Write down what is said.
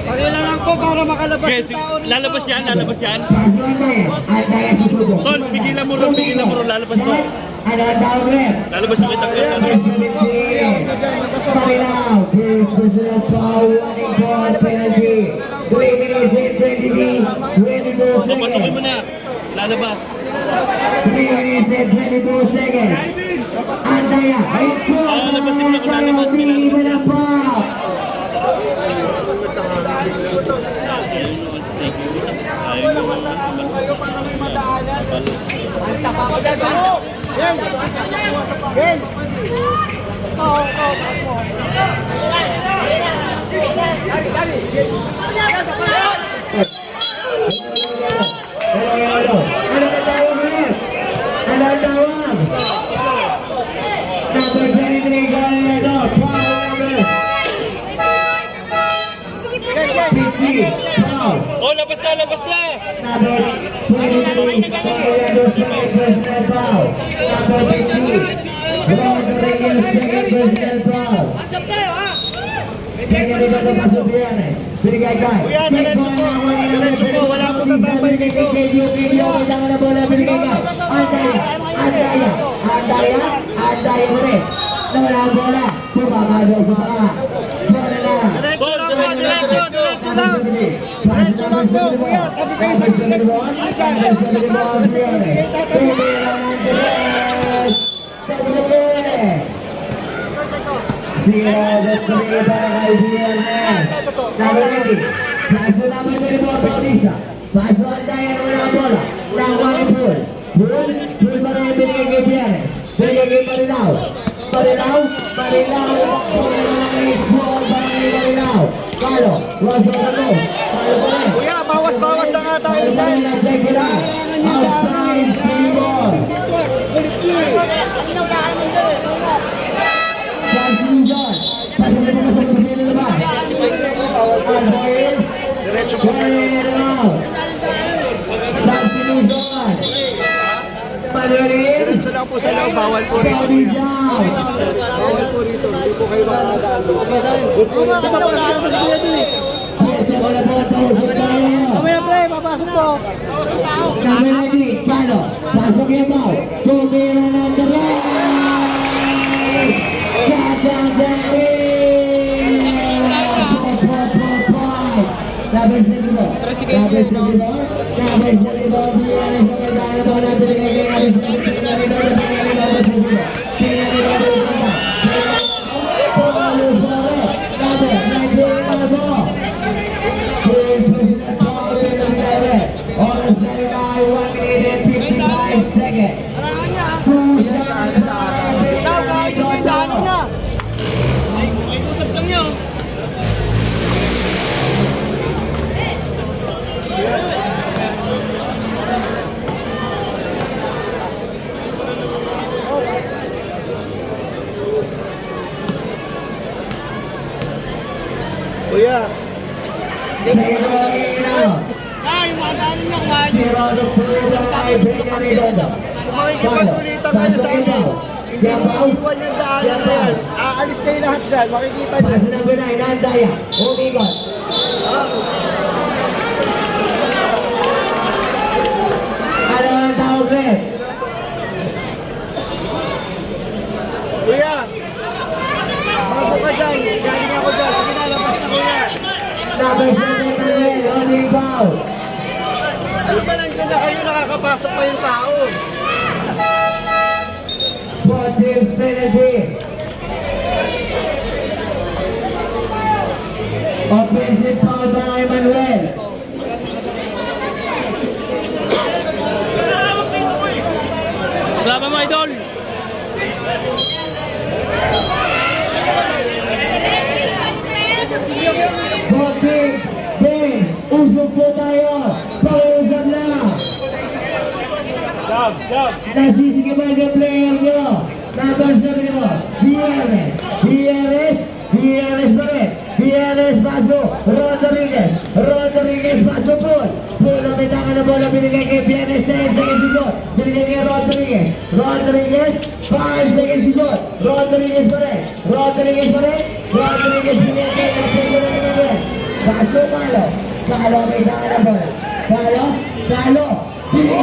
Pakailan lang po para makalabas yung tao rito. Lalabas yan, lalabas yan. Tol, pigilan mo ron, lalabas to. Lalabas yung kitang ganda. Papasukin mo na, lalabas. 3 minutes and 22 seconds. Andaya, let's go! Andaya, biniban ang box! Oh, labas na, labas na! Kuya, diretso po. Diretso po. Wala po tatambay dito. Andaya mo rin. Nawala ang bola. Sumamado sa panga. Bola na. Diretso lang po. Diretso. Diretso lang. Diretso lang po. Kuya, tabi kayo sa gilid. Sino para kay Viernes. Nabalagi. Paso naman dari mga Bautista. Paso Andaya na wala ang bola. Nawala pool. Pool para yung binigay kay Viernes. Binigay kay Marilao. Marilao. Ball para kay Marilao. Palo. Rosso Cano. Palo pa rin. Kuya, bawas-bawas na nga tayo dyan. Outside Simon. Sansinujan. Pasunod na sa kusina naman. Alboil. Diretso po sa Sansinujan. Manuelin. Diretso lang po sa loob. Bawal po rito. Bawal po rito. Hindi po kayo makakadaan. Kamaya pre, papasok po. Kamaya lagi, Pano. Pasok yung ball. Tumira ng Perez. Dadadari. Number 74. Kuya. Kung makikipag-ulitan kayo sa amin, hindi mo iwan yung daanan na yan. Aalis kayo lahat dyan, makikita nyo. Paso number 9, Andaya. Umikot. Ano ang tawag rin? Kuya, bago ka dyan, galing ako dyan. Sige na, labas na kuya. Number 7, Manuel. Only foul. Ano ba nandiyan na kayo, nakakapasok pa yung tao? 4 teams penalty. Offensive foul para kay Manuel. Laban mo, idol! Usok po tayo. Pakiusap na. Nasisigaman yung player nyo. Number 7 mo. Viernes pa rin. Bienes paso, Rodriguez. Rodriguez paso, Paul. Paul ang bitangan na bola binigay kay Bienes, 10 seconds to shoot. Binigay kay Rodriguez. Rodriguez, 5 seconds to shoot. Rodriguez pa rin. Rodriguez pa rin. Rodriguez binigay kay Paso, Palo. Palo ang bitangan na bola. Palo. Palo. Binigay